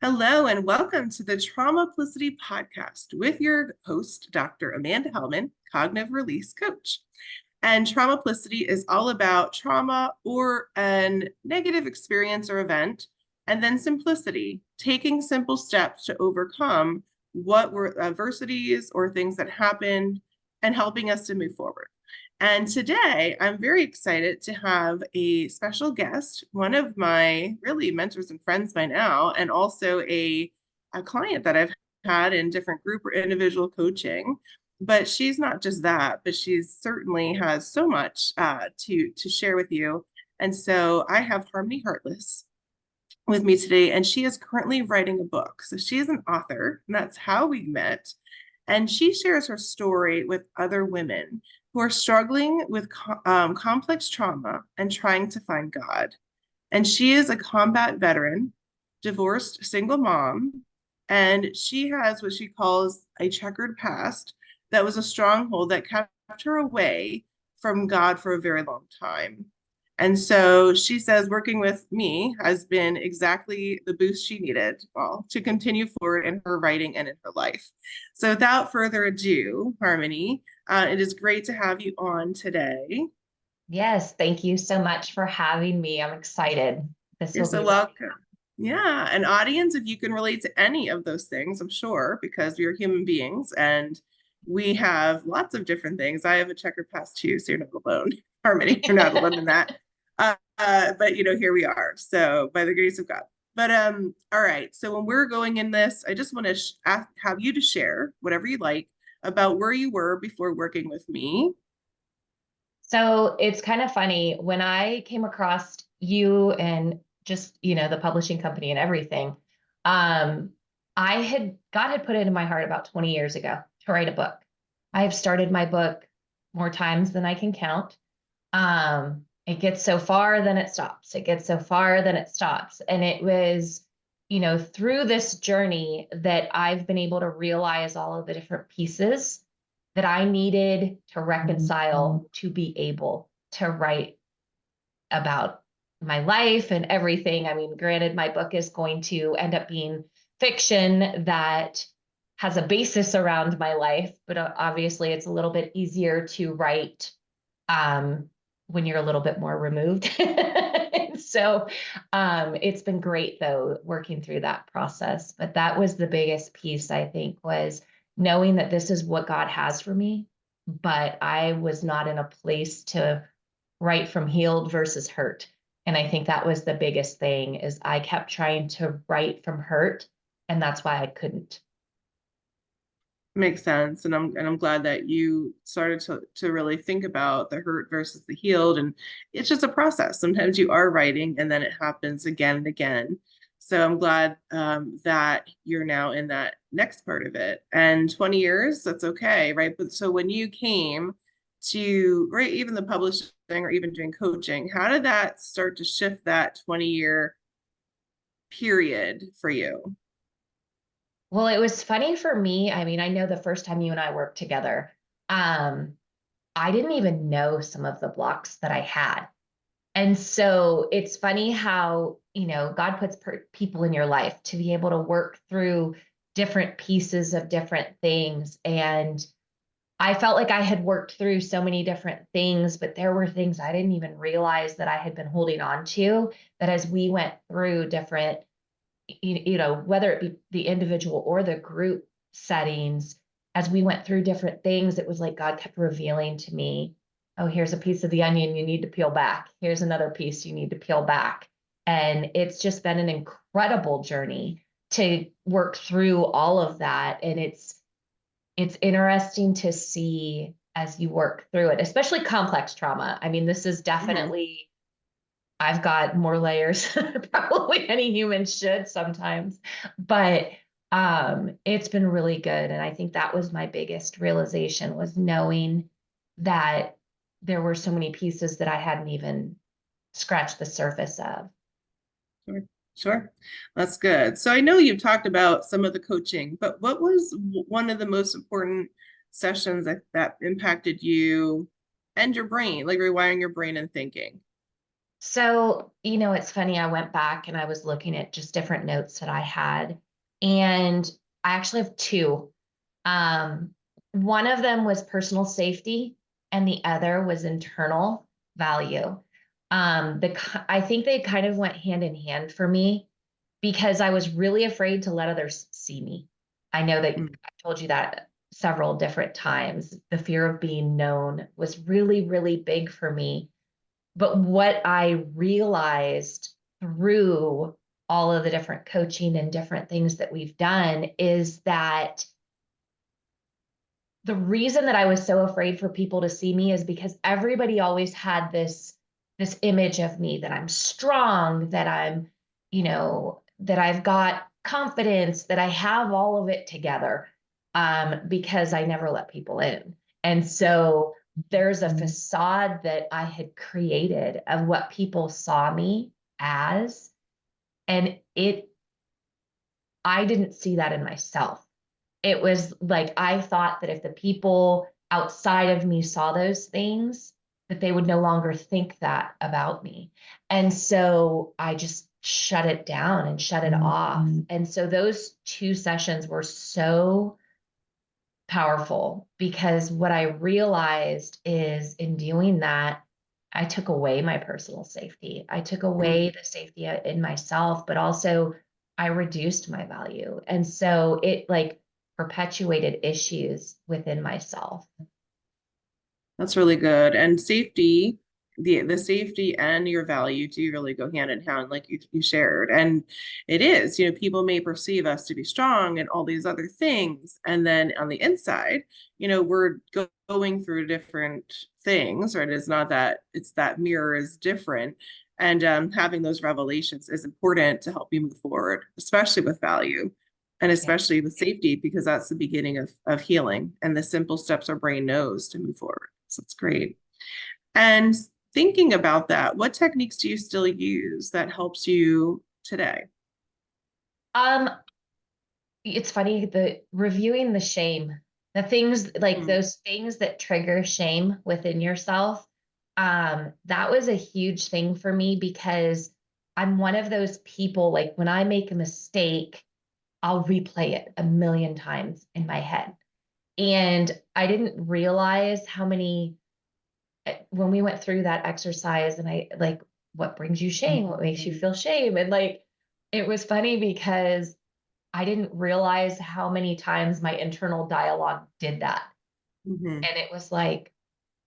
Hello and welcome to the Traumaplicity podcast with your host, Dr. Amanda Helman, cognitive release coach. And Traumaplicity is all about trauma or a negative experience or event, and then simplicity, taking simple steps to overcome what were adversities or things that happened and helping us to move forward. And today I'm very excited to have a special guest, one of my really mentors and friends by now, and also a client that I've had in different group or individual coaching. But she's not just that, but she certainly has so much to share with you. And so I have Harmony Hartless with me today, and she is currently writing a book. So she is an author, and that's how we met. And she shares her story with other women who are struggling with complex trauma and trying to find God. And she is a combat veteran, divorced single mom, and she has what she calls a checkered past that was a stronghold that kept her away from God for a very long time. And so she says working with me has been exactly the boost she needed, well, to continue forward in her writing and in her life. So without further ado, Harmony, it is great to have you on today. Yes, thank you so much for having me. I'm excited. This You're will so be welcome. Yeah, an audience, if you can relate to any of those things, I'm sure, because we are human beings and we have lots of different things. I have a checkered past too, so you're not alone. Harmony, you're not alone in that. But here we are. So by the grace of God. But all right. So when we're going in this, I just want to have you to share whatever you like about where you were before working with me. so it's kind of funny when I came across you and just, the publishing company and everything. Um, God had put it in my heart about 20 years ago to write a book. I have started my book more times than I can count. It gets so far, then it stops. It gets so far, then it stops. And it was, through this journey that I've been able to realize all of the different pieces that I needed to reconcile to be able to write about my life and everything. I mean, granted, my book is going to end up being fiction that has a basis around my life, but obviously it's a little bit easier to write um, when you're a little bit more removed. So it's been great though, working through that process. But that was the biggest piece, I think, was knowing that this is what God has for me, but I was not in a place to write from healed versus hurt. And I think that was the biggest thing is I kept trying to write from hurt, and that's why I couldn't. Makes sense. And I'm glad that you started to really think about the hurt versus the healed. And it's just a process. Sometimes you are writing and then it happens again and again. So I'm glad that you're now in that next part of it. And 20 years, that's okay, right? But so when you came to, right, even the publishing or even doing coaching, how did that start to shift that 20-year period for you? Well, it was funny for me. I mean, I know the first time you and I worked together, um, I didn't even know some of the blocks that I had. And so it's funny how, God puts people in your life to be able to work through different pieces of different things. And I felt like I had worked through so many different things, but there were things I didn't even realize that I had been holding on to, that as we went through different, whether it be the individual or the group settings, as we went through different things, it was like God kept revealing to me, oh, here's a piece of the onion you need to peel back. Here's another piece you need to peel back. And it's just been an incredible journey to work through all of that. And it's interesting to see as you work through it, especially complex trauma. I mean, this is Mhm. definitely, I've got more layers probably any human should sometimes, but it's been really good. And I think that was my biggest realization, was knowing that there were so many pieces that I hadn't even scratched the surface of. Sure, sure. That's good. So I know you've talked about some of the coaching, but what was one of the most important sessions that impacted you and your brain, like rewiring your brain and thinking? So, it's funny. I went back and I was looking at just different notes that I had, and I actually have two. Um, One of them was personal safety, and the other was internal value. I think they kind of went hand in hand for me because I was really afraid to let others see me. I know that Mm. I told you that several different times. The fear of being known was really, really big for me. But what I realized through all of the different coaching and different things that we've done is that the reason that I was so afraid for people to see me is because everybody always had this image of me that I'm strong, that I'm, that I've got confidence, that I have all of it together, because I never let people in. And so there's a facade that I had created of what people saw me as, and I didn't see that in myself. It was like I thought that if the people outside of me saw those things, that they would no longer think that about me. And so I just shut it down and shut it off. And so those two sessions were so powerful because what I realized is in doing that, I took away my personal safety. I took away the safety in myself, but also I reduced my value. And so it like perpetuated issues within myself. That's really good. And safety, the safety and your value do really go hand in hand, like you shared. And it is, people may perceive us to be strong and all these other things. And then on the inside, we're going through different things, right? It's not that it's that mirror is different. And having those revelations is important to help you move forward, especially with value and Yeah. especially with safety, because that's the beginning of healing and the simple steps our brain knows to move forward. So it's great. And thinking about that, what techniques do you still use that helps you today? Um, it's funny, the reviewing the shame, the things like Mm. those things that trigger shame within yourself. That was a huge thing for me because I'm one of those people, like when I make a mistake, I'll replay it a million times in my head. And I didn't realize how many, when we went through that exercise and I like, what brings you shame? What makes you feel shame? And like, it was funny because I didn't realize how many times my internal dialogue did that. Mm-hmm. And it was like,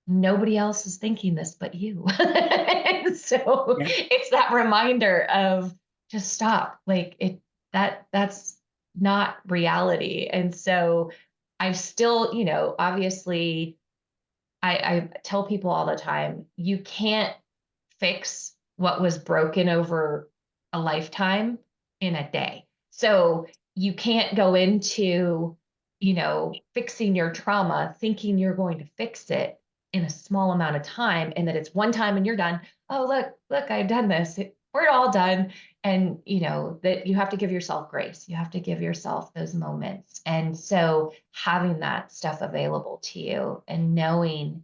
nobody else is thinking this but you. And so Yeah, it's that reminder of just stop. Like that's not reality. And so I've still, obviously I tell people all the time, you can't fix what was broken over a lifetime in a day. So you can't go into, fixing your trauma thinking you're going to fix it in a small amount of time and that it's one time and you're done. Oh, look, I've done this. We're all done. And, that you have to give yourself grace. You have to give yourself those moments. And so having that stuff available to you and knowing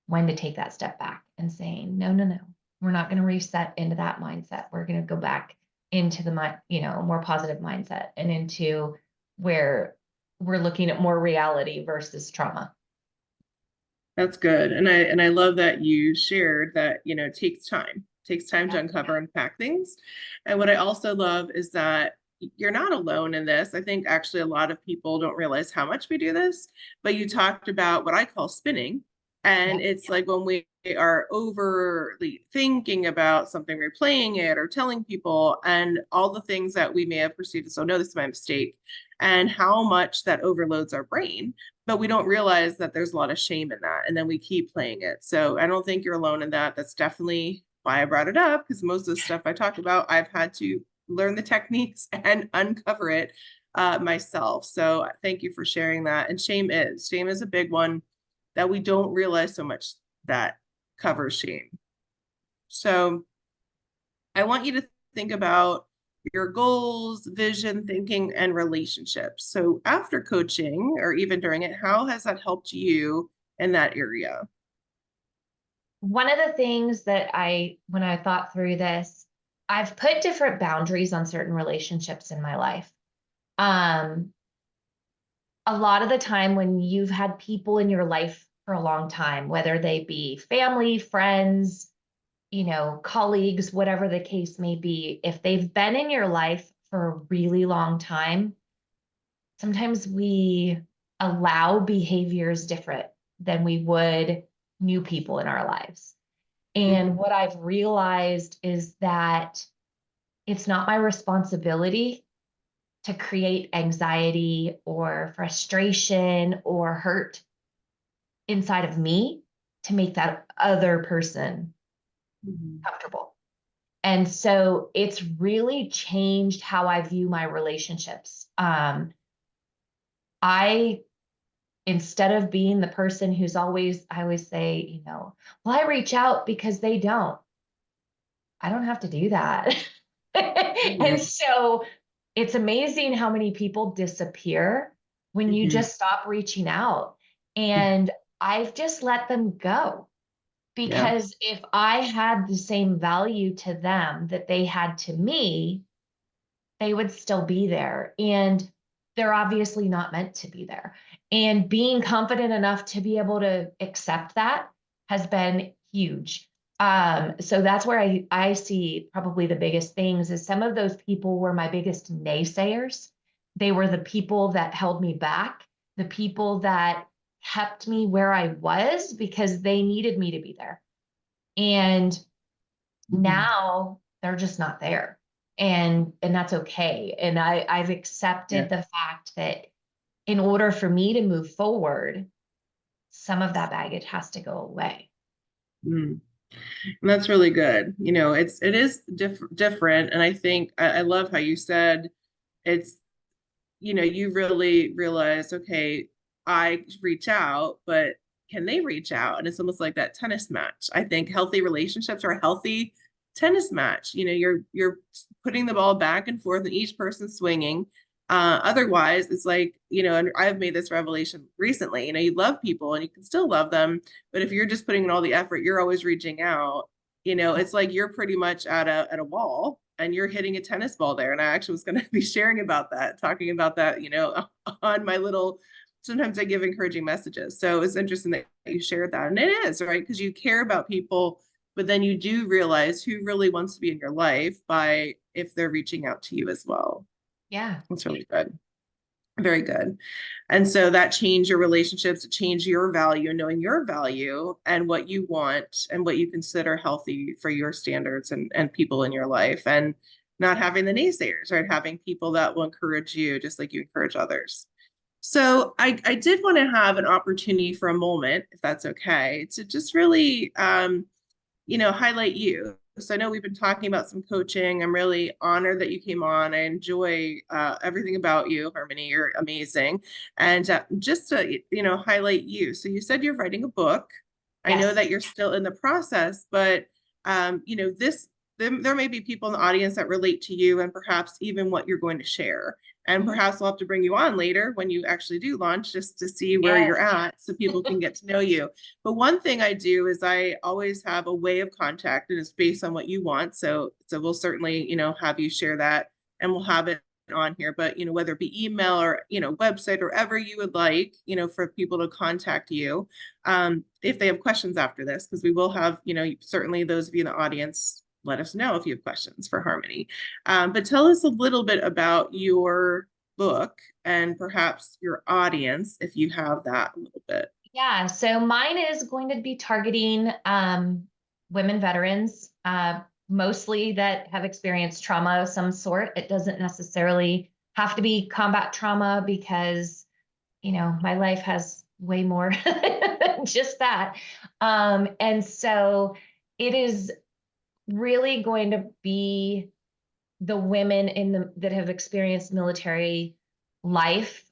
when to take that step back and saying, no, no, no, we're not going to reset into that mindset. We're going to go back into the more positive mindset and into where we're looking at more reality versus trauma. that's good. And I love that you shared that, it takes time. It takes time to Yeah. uncover and unpack things. And what I also love is that you're not alone in this. I think actually a lot of people don't realize how much we do this, but you talked about what I call spinning. And Yeah. it's like when we are overly thinking about something, replaying it or telling people, and all the things that we may have perceived as, oh no, this is my mistake, and how much that overloads our brain, but we don't realize that there's a lot of shame in that. And then we keep playing it. So I don't think you're alone in that. That's definitely why I brought it up, because most of the stuff I talk about, I've had to learn the techniques and uncover it myself. So thank you for sharing that. And shame is a big one that we don't realize so much that covers shame. So I want you to think about your goals, vision, thinking, and relationships. So after coaching or even during it, how has that helped you in that area? one of the things that when I thought through this, I've put different boundaries on certain relationships in my life. Um, a lot of the time when you've had people in your life for a long time, whether they be family, friends, colleagues, whatever the case may be, if they've been in your life for a really long time, sometimes we allow behaviors different than we would new people in our lives. And Mhm. what I've realized is that it's not my responsibility to create anxiety or frustration or hurt inside of me to make that other person Mhm. comfortable. And so it's really changed how I view my relationships. I, instead of being the person who's I always say, well, I reach out because they don't. I don't have to do that. And Mhm. so it's amazing how many people disappear when you Mhm. just stop reaching out. And I've just let them go Yeah. because if I had the same value to them that they had to me, they would still be there. And they're obviously not meant to be there. And being confident enough to be able to accept that has been huge. So that's where I see probably the biggest things is some of those people were my biggest naysayers. They were the people that held me back, the people that kept me where I was because they needed me to be there. And Mhm. now they're just not there. And that's okay. And I've Yeah. accepted the fact that in order for me to move forward, some of that baggage has to go away. Mm. And that's really good. It is different. And I think I love how you said it's, you really realize, okay, I reach out, but can they reach out? And it's almost like that tennis match. I think healthy relationships are a healthy tennis match. You're putting the ball back and forth and each person swinging. Otherwise, it's like, and I've made this revelation recently, you love people and you can still love them, but if you're just putting in all the effort, you're always reaching out, it's like you're pretty much at a wall and you're hitting a tennis ball there. And I actually was going to be sharing about that, talking about that, on my little, sometimes I give encouraging messages. So it's interesting that you shared that. And it is, right? Because you care about people, but then you do realize who really wants to be in your life by if they're reaching out to you as well. Yeah. That's really good. Very good. And so that changed your relationships, it changed your value, knowing your value and what you want and what you consider healthy for your standards and people in your life. And not having the naysayers, right? Having people that will encourage you just like you encourage others. So I did want to have an opportunity for a moment, if that's okay, to just really highlight you. So I know we've been talking about some coaching. I'm really honored that you came on. I enjoy everything about you, Harmony. You're amazing. And just to, highlight you. So you said you're writing a book. I know Yes. that you're still in the process, but there may be people in the audience that relate to you and perhaps even what you're going to share. And Mhm. perhaps we'll have to bring you on later when you actually do launch just to see where you're Yes. at so people can get to know you. But one thing I do is I always have a way of contact and it's based on what you want. So we'll certainly, have you share that and we'll have it on here. But, whether it be email or, website or whatever you would like, for people to contact you if they have questions after this, because we will have, certainly those of you in the audience, let us know if you have questions for Harmony. But tell us a little bit about your book and perhaps your audience, if you have that a little bit. Yeah. So mine is going to be targeting women veterans, mostly that have experienced trauma of some sort. It doesn't necessarily have to be combat trauma because my life has way more than just that. And so it is really going to be the women that have experienced military life.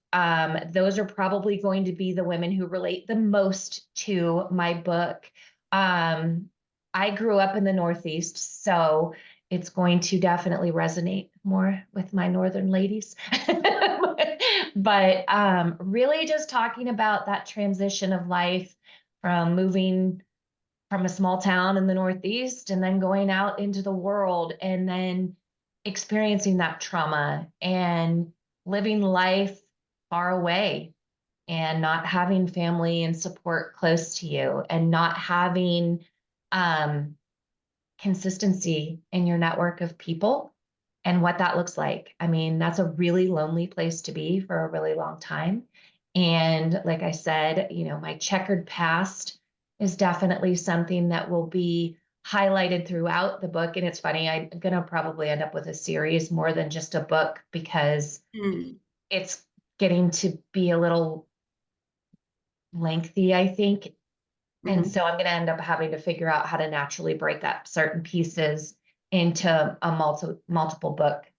Those are probably going to be the women who relate the most to my book. Um, I grew up in the Northeast, so it's going to definitely resonate more with my Northern ladies. But really just talking about that transition of life from moving from a small town in the Northeast and then going out into the world and then experiencing that trauma and living life far away and not having family and support close to you and not having um, consistency in your network of people and what that looks like. I mean, that's a really lonely place to be for a really long time. And like I said, my checkered past is definitely something that will be highlighted throughout the book. And it's funny, I'm going to probably end up with a series more than just a book because Mm. it's getting to be a little lengthy, I think. And Mhm. so I'm going to end up having to figure out how to naturally break up certain pieces into a multiple book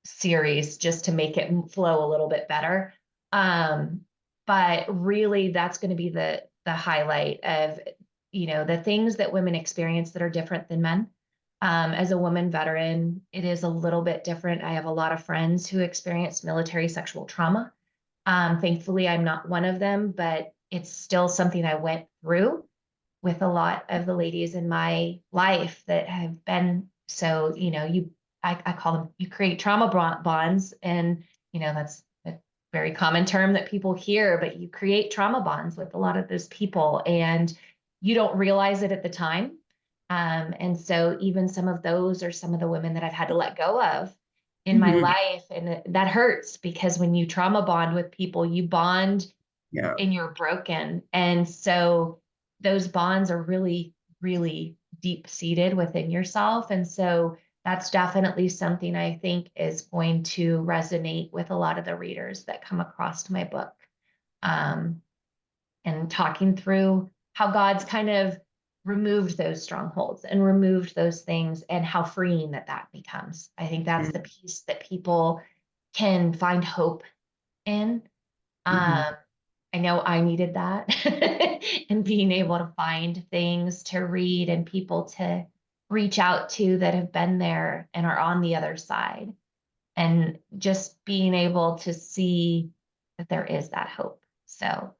series just to make it flow a little bit better. Um, but really, that's going to be the highlight of the things that women experience that are different than men. As a woman veteran, it is a little bit different. I have a lot of friends who experienced military sexual trauma. Thankfully, I'm not one of them, but it's still something I went through with a lot of the ladies in my life that have been. So, I call them, you create trauma bonds. And, that's a very common term that people hear, but you create trauma bonds with a lot of those people and you don't realize it at the time. And so even some of those are some of the women that I've had to let go of in my life. And that hurts because when you trauma bond with people, you bond Yeah. and you're broken. And so those bonds are really, really deep seated within yourself. And so that's definitely something I think is going to resonate with a lot of the readers that come across my book. Um, and talking through how God's kind of removed those strongholds and removed those things and how freeing that becomes. I think that's the piece that people can find hope in. Mm-hmm. Um, I know I needed that and being able to find things to read and people to reach out to that have been there and are on the other side. And just being able to see that there is that hope. So,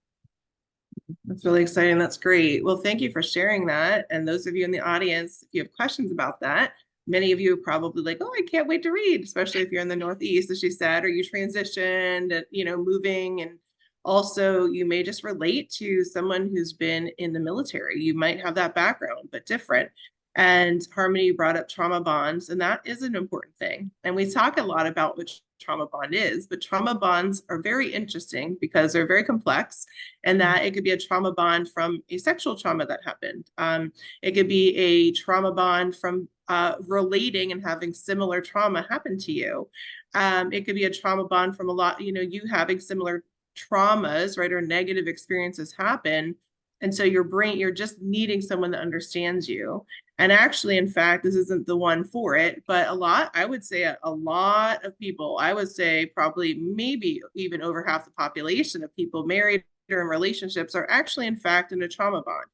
That's really exciting. That's great. Well, thank you for sharing that. And those of you in the audience, if you have questions about that, many of you are probably like, oh, I can't wait to read, especially if you're in the Northeast, as she said, or you transitioned, and, moving. And also, you may just relate to someone who's been in the military. You might have that background, but different. And Harmony brought up trauma bonds, and that is an important thing. And we talk a lot about what trauma bond is, but trauma bonds are very interesting because they're very complex, and that it could be a trauma bond from a sexual trauma that happened. It could be a trauma bond from relating and having similar trauma happen to you. It could be a trauma bond from you having similar traumas, right, or negative experiences happen. And so you're just needing someone that understands you. And actually, in fact, this isn't the one for it, but I would say a lot of people, I would say probably maybe even over half the population of people married or in relationships are actually, in fact, in a trauma bond,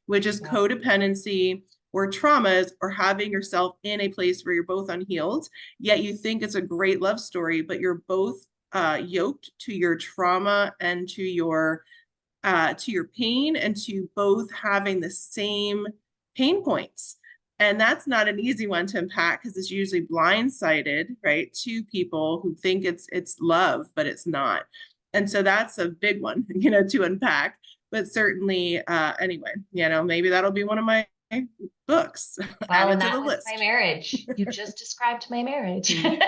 which is yeah. codependency or traumas or having yourself in a place where you're both unhealed, yet you think it's a great love story, but you're both yoked to your trauma and to your pain and to both having the same pain points. And that's not an easy one to unpack because it's usually blindsided, right, to people who think it's love, but it's not. And so that's a big one, to unpack. But certainly, anyway, maybe that'll be one of my books. Add Well, it and to the that was my list. marriage. You just described my marriage. Mm.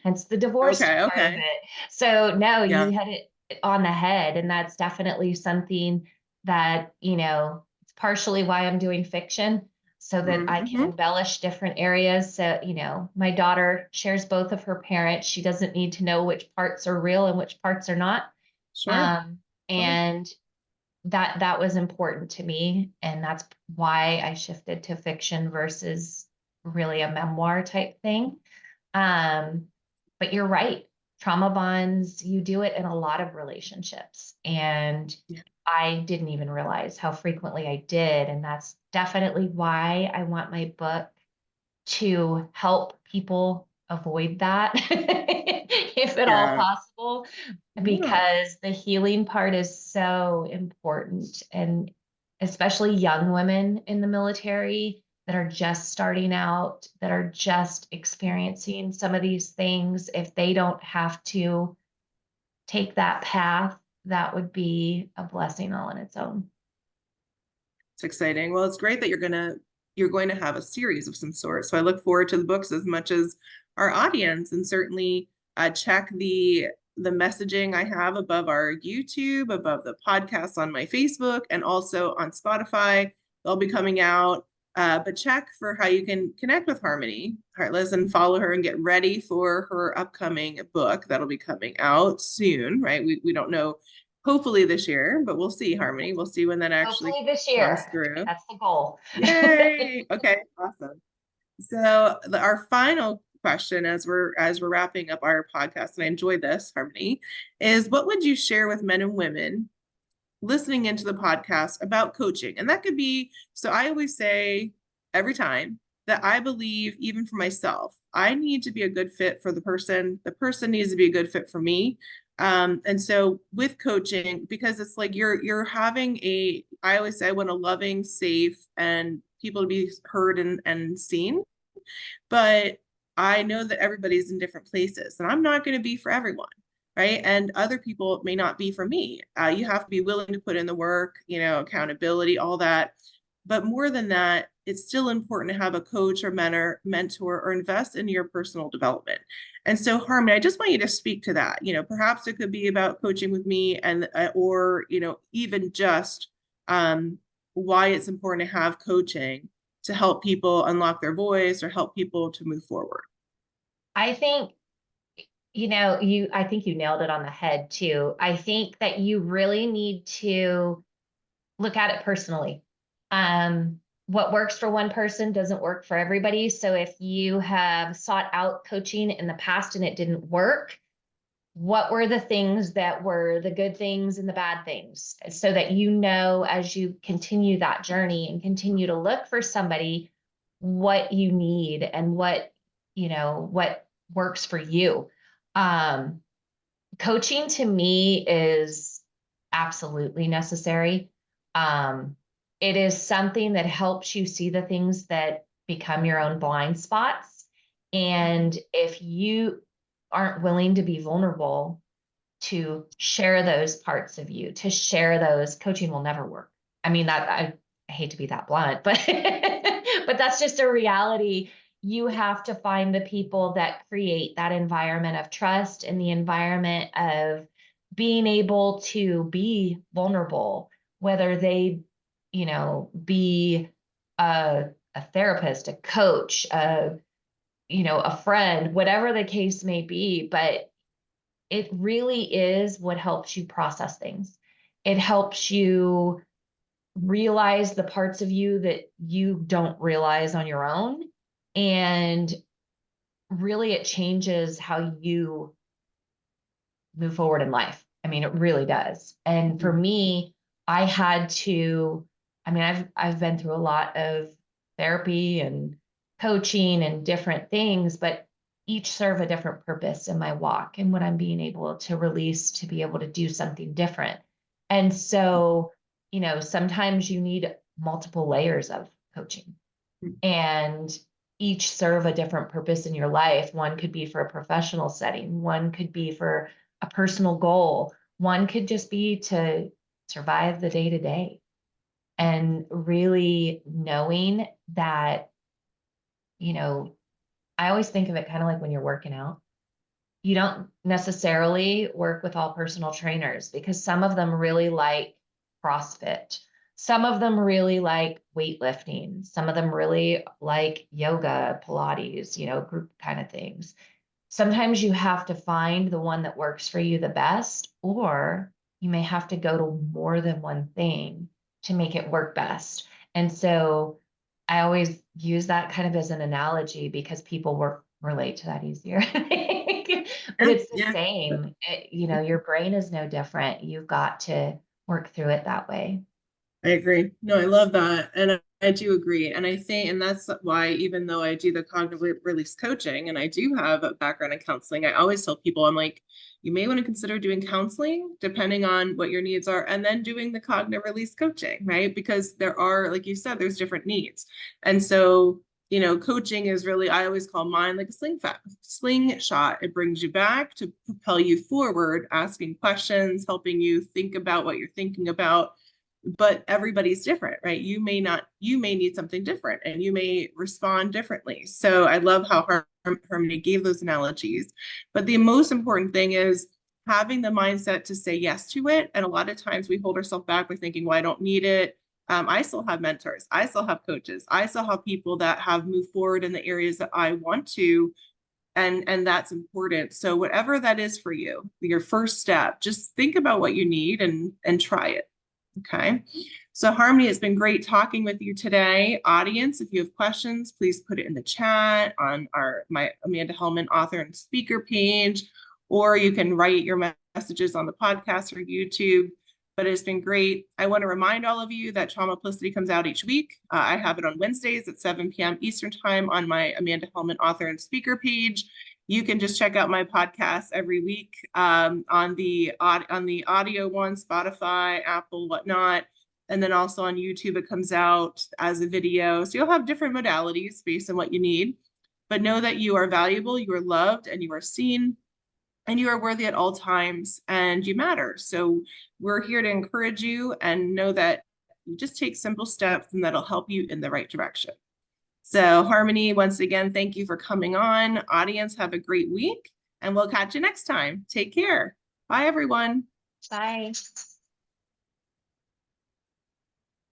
Hence the divorced Okay, part of okay. it. So no, you Yeah, had it on the head. And that's definitely something that, it's partially why I'm doing fiction so that I can mm-hmm. embellish different areas. So, my daughter shares both of her parents. She doesn't need to know which parts are real and which parts are not. Sure, Um, sure. and that was important to me, and that's why I shifted to fiction versus really a memoir type thing. um but you're right, trauma bonds, you do it in a lot of relationships, and Yeah, I didn't even realize how frequently I did, and that's definitely why I want my book to help people avoid that if at all yeah, possible, yeah. because the healing part is so important. And especially young women in the military that are just starting out, that are just experiencing some of these things, if they don't have to take that path, that would be a blessing all in its own. It's exciting. Well, it's great that you're going to have a series of some sort. So I look forward to the books as much as our audience, and certainly check the messaging I have above our YouTube, above the podcast on my Facebook, and also on Spotify. They'll be coming out. But check for how you can connect with Harmony Hartless and follow her and get ready for her upcoming book that'll be coming out soon, right? We don't know, hopefully this year, but we'll see, Harmony. We'll see when that actually Hopefully this comes year. through. That's the goal. Yay. Okay, awesome. So our final question as we're wrapping up our podcast, and I enjoyed this, Harmony, is what would you share with men and women listening into the podcast about coaching? And that could be, so I always say every time that I believe, even for myself, I need to be a good fit for the person needs to be a good fit for me. And so with coaching, because it's like you're having I always say I want a loving, safe, and people to be heard and seen. But I know that everybody's in different places, and I'm not going to be for everyone, right? And other people may not be for me. You have to be willing to put in the work, accountability, all that. But more than that, it's still important to have a coach or mentor, or invest in your personal development. And so, Harmon, I just want you to speak to that. Perhaps it could be about coaching with me, and or even just why it's important to have coaching to help people unlock their voice or help people to move forward. I think, I think you nailed it on the head too. I think that you really need to look at it personally. What works for one person doesn't work for everybody. So if you have sought out coaching in the past and it didn't work, what were the things that were the good things and the bad things, so that as you continue that journey and continue to look for somebody, what you need and what works for you. Coaching to me is absolutely necessary. It is something that helps you see the things that become your own blind spots. And if you aren't willing to be vulnerable, to share those parts of you, to share those, coaching will never work. I mean, I hate to be that blunt, but but that's just a reality. You have to find the people that create that environment of trust and the environment of being able to be vulnerable, whether they, be a therapist, a coach, a friend, whatever the case may be. But it really is what helps you process things. It helps you realize the parts of you that you don't realize on your own. And really, it changes how you move forward in life. I mean, it really does. And for me, I've been through a lot of therapy and coaching and different things, but each serve a different purpose in my walk and what I'm being able to release to be able to do something different. And so, sometimes you need multiple layers of coaching, and each serve a different purpose in your life. One could be for a professional setting, one could be for a personal goal, one could just be to survive the day to day. And really knowing that, I always think of it kind of like when you're working out. You don't necessarily work with all personal trainers, because some of them really like CrossFit. Some of them really like weightlifting. Some of them really like yoga, Pilates, group kind of things. Sometimes you have to find the one that works for you the best, or you may have to go to more than one thing to make it work best. And so I always use that kind of as an analogy, because people relate to that easier. But Yeah, it's the yeah. same. Your brain is no different. You've got to work through it that way. I agree. No, I love that. And I do agree. And I think, and that's why, even though I do the cognitive release coaching and I do have a background in counseling, I always tell people, I'm like, you may want to consider doing counseling depending on what your needs are, and then doing the cognitive release coaching, right? Because there are, like you said, there's different needs. And so, coaching is really, I always call mine like a slingshot. It brings you back to propel you forward, asking questions, helping you think about what you're thinking about, but everybody's different, right? You may need something different and you may respond differently. So I love how Harmony gave those analogies. But the most important thing is having the mindset to say yes to it. And a lot of times we hold ourselves back by thinking, well, I don't need it. I still have mentors. I still have coaches. I still have people that have moved forward in the areas that I want to. And that's important. So whatever that is for you, your first step, just think about what you need and try it. Okay. So Harmony, it's been great talking with you today. Audience, if you have questions, please put it in the chat on my Amanda Helman author and speaker page, or you can write your messages on the podcast or YouTube. But it's been great. I want to remind all of you that Traumaplicity comes out each week. I have it on Wednesdays at 7 p.m. Eastern Time on my Amanda Helman author and speaker page. You can just check out my podcast every week on the audio one, Spotify, Apple, whatnot. And then also on YouTube, it comes out as a video. So you'll have different modalities based on what you need. But know that you are valuable, you are loved, and you are seen, and you are worthy at all times, and you matter. So we're here to encourage you, and know that you just take simple steps and that'll help you in the right direction. So Harmony, once again, thank you for coming on. Audience, have a great week, and we'll catch you next time. Take care. Bye, everyone. Bye.